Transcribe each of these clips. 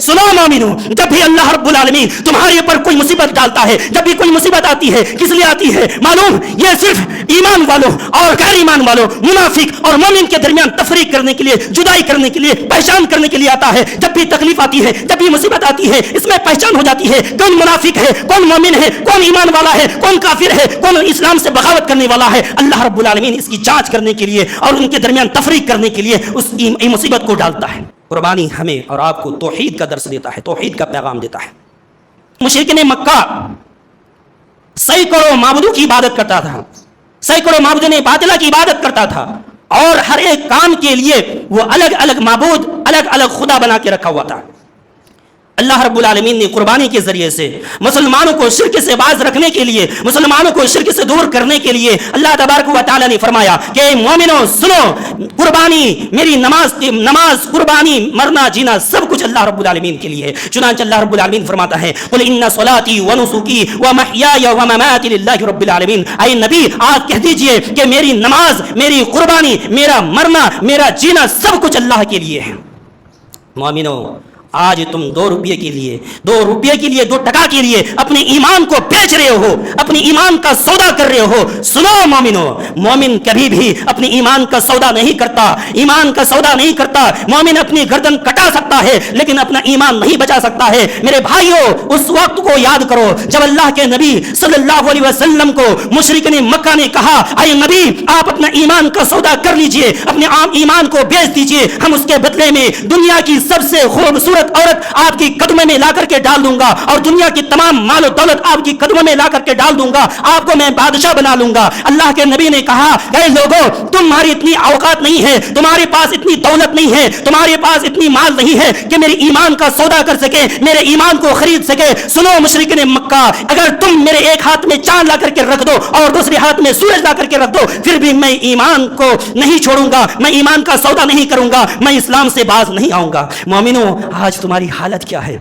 सुनो मोमिनो, जब भी अल्लाह रब्बुल आलमीन तुम्हारे ऊपर कोई मुसीबत डालता है, जब भी कोई मुसीबत आती है, किस लिए आती है मालूम? ये सिर्फ ईमान वालों और गैर ईमान वालों, मुनाफिक और मोमिन के दरमियान तफरीक करने के लिए, जुदाई करने के लिए, पहचान करने के लिए आता है। जब भी तकलीफ आती है, जब भी मुसीबत आती है, इसमें पहचान हो जाती है कौन मुनाफिक है, कौन मोमिन है, कौन ईमान वाला है, कौन काफिर है, कौन इस्लाम से बगावत करने वाला है। अल्लाह रब्बुल आलमीन इसकी जांच करने के लिए और उनके दरमियान तफरीक करने के लिए उस मुसीबत को डालता है। कुर्बानी हमें और आपको तौहीद का दर्स देता है, तौहीद का पैगाम देता है। मुशरिकीन मक्का सैकड़ों माबूदों की इबादत करता था, सैकड़ों माबूदों बातिला की इबादत करता था, और हर एक काम के लिए वो अलग अलग माबूद, अलग अलग खुदा बना के रखा हुआ था। अल्लाह रब्बुल आलमीन ने कुर्बानी के जरिए से मुसलमानों को शिर्क से बाज रखने के लिए, मुसलमानों को शिर्क से दूर करने के लिए अल्लाह तबारक व तआला ने फरमाया कि मोमिनो सुनो, कुर्बानी मेरी नमाज कुर्बानी मरना जीना सब कुछ अल्लाह रब्बुल आलमीन के लिए है। चुनांचे अल्लाह रब्बुल आलमीन फरमाता है कुल इन्ना सलाती व नुसुकी व महयाया व ममाती लिल्लाहि रब्बिल आलमीन। ऐ नबी आप कह दीजिए कि मेरी नमाज, मेरी कुर्बानी, मेरा मरना, मेरा जीना सब कुछ अल्लाह के लिए है। मोमिनो आज तुम 2 रुपये के लिए, 2 रुपये के लिए, 2 टका के लिए अपने ईमान को बेच रहे हो, अपने ईमान का सौदा कर रहे हो। सुनो मोमिनो, मोमिन कभी भी अपने ईमान का सौदा नहीं करता, ईमान का सौदा नहीं करता। मोमिन अपनी गर्दन कटा सकता है लेकिन अपना ईमान नहीं बचा सकता है। मेरे भाइयों, उस वक्त को याद करो जब अल्लाह के नबी सल्लल्लाहु अलैहि वसल्लम को मुशरिकीन मक्का ने कहा ऐ नबी आप अपना ईमान का सौदा कर लीजिए, अपने ईमान को बेच दीजिए, हम उसके बदले में दुनिया की सबसे खूबसूरत औरत आपकी कदमों में ला करके डाल दूंगा और दुनिया की तमाम माल और दौलत आपकी कदमों में ला करके डाल दूंगा, आपको मैं बादशाह बना लूंगा। अल्लाह के नबी ने कहा ऐ लोगों, तुम्हारी इतनी औकात नहीं है, तुम्हारे पास इतनी दौलत नहीं है, तुम्हारे पास इतनी माल नहीं है कि मेरे ईमान का सौदा कर सके, मेरे ईमान को खरीद सके। सुनो मुशरिकीन मक्का, अगर तुम मेरे एक हाथ में चांद ला करके रख दो और दूसरे हाथ में सूरज ला करके रख दो, फिर भी मैं ईमान को नहीं छोड़ूंगा, मैं ईमान का सौदा नहीं करूंगा, मैं इस्लाम से बाज नहीं आऊंगा। मोमिनो आज तुम्हारी हालत क्या है?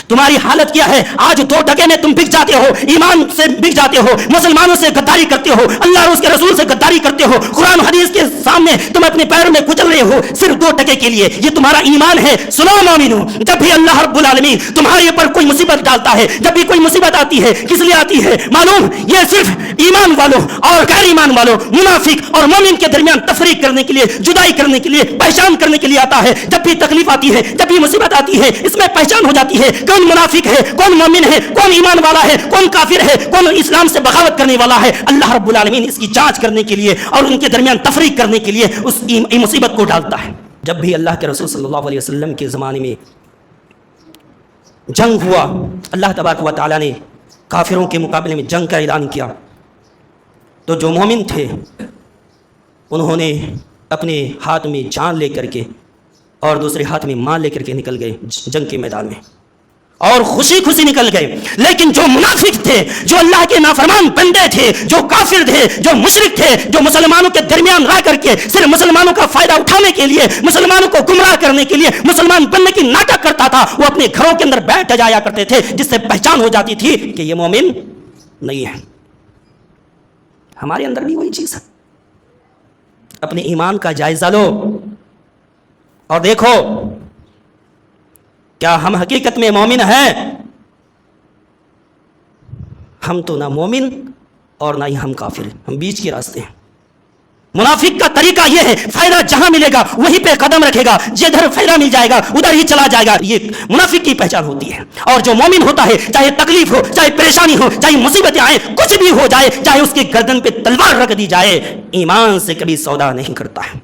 तुम्हारी हालत क्या है? आज 2 टके में तुम बिक जाते हो, ईमान से बिक जाते हो, मुसलमानों से गद्दारी करते हो, अल्लाह और उसके रसूल से गद्दारी करते हो, कुरान हदीस के सामने तुम अपने पैरों में कुचल रहे हो सिर्फ 2 टके के लिए। ये तुम्हारा ईमान है? सुनो मोमिनो, जब भी अल्लाह रब्बुल आलमीन तुम्हारे ऊपर कोई मुसीबत डालता है, जब भी कोई मुसीबत आती है, किस लिए आती है मालूम? ये सिर्फ ईमान वालों और गैर ईमान वालों, मुनाफिक और मोमिन के दरमियान तफरीक करने के लिए, जुदाई करने के लिए, पहचान करने के लिए आता है। जब भी तकलीफ आती है, जब भी मुसीबत आती है, इसमें पहचान हो जाती है कौन मुनाफिक है, कौन मोमिन है, कौन ईमान वाला है, कौन काफिर है, कौन इस्लाम से बगावत करने वाला है। अल्लाह रब्बुल आलमीन इसकी जांच करने के लिए और उनके दरमियान तफरीक करने के लिए उस मुसीबत को डालता है। जब भी अल्लाह के रसूल सल्लल्लाहु अलैहि वसल्लम के ज़माने में जंग हुआ, अल्लाह तबारक व तआला ने काफिरों के मुकाबले में जंग का ऐलान किया, तो जो मोमिन थे उन्होंने अपने हाथ में जान लेकर के और दूसरे हाथ में माल लेकर के निकल गए जंग के मैदान में और खुशी खुशी निकल गए। लेकिन जो मुनाफिक थे, जो अल्लाह के नाफरमान बंदे थे, जो काफिर थे, जो मुशरिक थे, जो मुसलमानों के दरमियान रह करके सिर्फ मुसलमानों का फायदा उठाने के लिए, मुसलमानों को गुमराह करने के लिए मुसलमान बनने की नाटक करता था, वो अपने घरों के अंदर बैठ जाया करते थे, जिससे पहचान हो जाती थी कि ये मोमिन नहीं है। हमारे अंदर भी वही चीज है। अपने ईमान का जायजा लो और देखो क्या हम हकीकत में मोमिन हैं? हम तो ना मोमिन और ना ही हम काफिर, हम बीच के रास्ते हैं। मुनाफिक का तरीका यह है, फायदा जहां मिलेगा वहीं पे कदम रखेगा, जिधर फायदा मिल जाएगा उधर ही चला जाएगा। ये मुनाफिक की पहचान होती है। और जो मोमिन होता है, चाहे तकलीफ हो, चाहे परेशानी हो, चाहे मुसीबतें आए, कुछ भी हो जाए, चाहे उसकी गर्दन पे तलवार रख दी जाए, ईमान से कभी सौदा नहीं करता है।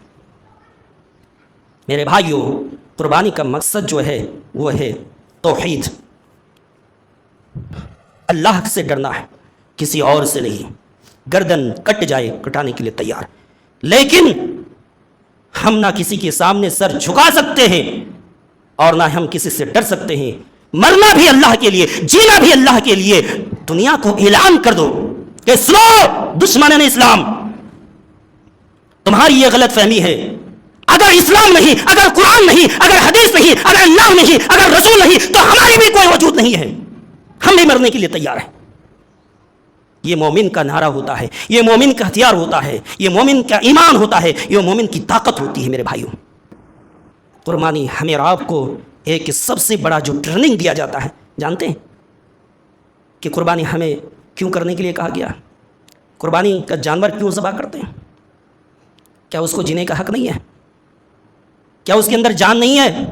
मेरे भाइयों, कुर्बानी का मकसद जो है वो है तौहीद, अल्लाह से डरना है, किसी और से नहीं। गर्दन कट जाए कटाने के लिए तैयार, लेकिन हम ना किसी के सामने सर झुका सकते हैं और ना हम किसी से डर सकते हैं। मरना भी अल्लाह के लिए, जीना भी अल्लाह के लिए। दुनिया को ऐलान कर दो कि सुनो दुश्मन इस्लाम, तुम्हारी ये गलत फहमी है। अगर इस्लाम नहीं, अगर कुरान नहीं, अगर हदीस नहीं, अगर अल्लाह नहीं, अगर रसूल नहीं, तो हमारी भी कोई वजूद नहीं है। हम भी मरने के लिए तैयार हैं। ये मोमिन का नारा होता है, ये मोमिन का हथियार होता है, ये मोमिन का ईमान होता है, ये मोमिन की ताकत होती है। मेरे भाइयों, कुर्बानी हमें और आपको ایک سب سے بڑا جو ٹریننگ دیا جاتا ہے، جانتے ہیں کہ قربانی ہمیں کیوں کرنے کے لیے کہا گیا؟ قربانی کا جانور کیوں ذبح کرتے ہیں؟ کیا اس کو جینے کا حق نہیں ہے؟ کیا اس کے اندر جان نہیں ہے؟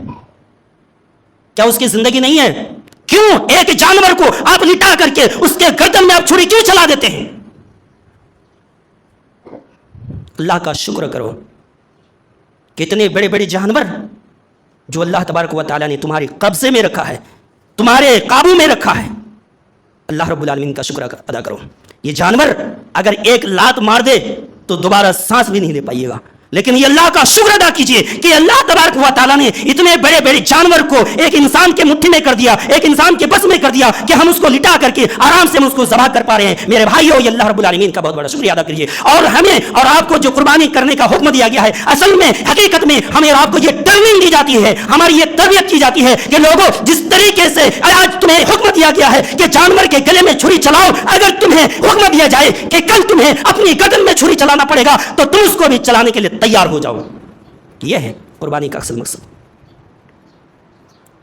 کیا اس کی زندگی نہیں ہے؟ کیوں ایک جانور کو آپ لٹا کر کے اس کے گردن میں آپ چھری کیوں چلا دیتے ہیں؟ اللہ کا شکر کرو، کتنے بڑے بڑے جانور جو اللہ تبارک و تعالیٰ نے تمہارے قبضے میں رکھا ہے، تمہارے قابو میں رکھا ہے، اللہ رب العالمین کا شکر ادا کرو۔ یہ جانور اگر ایک لات مار دے تو دوبارہ سانس بھی نہیں لے پائیے گا، لیکن یہ اللہ کا شکر ادا کیجئے کہ اللہ تبارک و تعالیٰ نے اتنے بڑے بڑے جانور کو ایک انسان کے مٹھی میں کر دیا، ایک انسان کے بس میں کر دیا کہ ہم اس کو لٹا کر کے آرام سے ہم اس کو ذبح کر پا رہے ہیں۔ میرے بھائیو، یہ اللہ رب العالمین کا بہت بڑا شکریہ ادا کیجئے۔ اور ہمیں اور آپ کو جو قربانی کرنے کا حکم دیا گیا ہے، اصل میں حقیقت میں ہمیں اور آپ کو یہ ٹریننگ دی جاتی ہے، ہماری یہ تربیت کی جاتی ہے کہ لوگوں، جس طریقے سے آج تمہیں حکم دیا گیا ہے کہ جانور کے گلے میں چھری چلاؤ، اگر تمہیں حکم دیا جائے کہ کل تمہیں اپنی گردن میں چھری چلانا پڑے گا تو تم اس کو بھی چلانے کے لیے تیار ہو جاؤ۔ یہ ہے قربانی کا اصل مقصد۔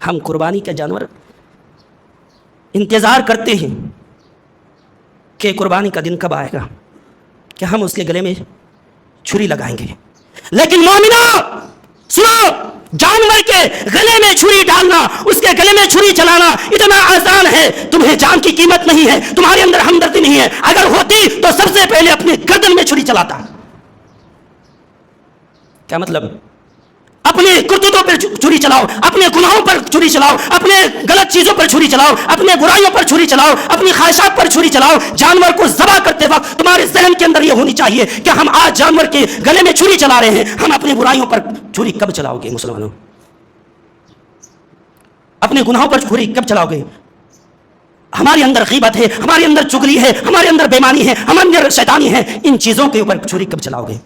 ہم قربانی کا جانور انتظار کرتے ہیں کہ قربانی کا دن کب آئے گا کہ ہم اس کے گلے میں چھری لگائیں گے، لیکن مومنو سنو، جانور کے گلے میں چھری ڈالنا، اس کے گلے میں چھری چلانا اتنا آسان ہے۔ تمہیں جان کی قیمت نہیں ہے، تمہارے اندر ہمدردی نہیں ہے، اگر ہوتی تو سب سے پہلے اپنے گردن میں چھری چلاتا۔ کیا مطلب؟ اپنے کرتوتوں پر چھری چلاؤ، اپنے گناہوں پر چھری چلاؤ، اپنے غلط چیزوں پر چھری چلاؤ، اپنے برائیوں پر چھری چلاؤ، اپنی خواہشات پر چھری چلاؤ۔ جانور کو ذبح کرتے وقت تمہارے ذہن کے اندر یہ ہونی چاہیے کہ ہم آج جانور کے گلے میں چھری چلا رہے ہیں، ہم اپنی برائیوں پر چھری کب چلاؤ گے؟ مسلمانوں، اپنے گناہوں پر چھری کب چلاؤ گے؟ ہمارے اندر غیبت ہے، ہمارے اندر چغلی ہے، ہمارے اندر بےمانی ہے، ہمارے اندر شیطانی ہے، ان چیزوں کے اوپر چھری کب چلاؤ گے؟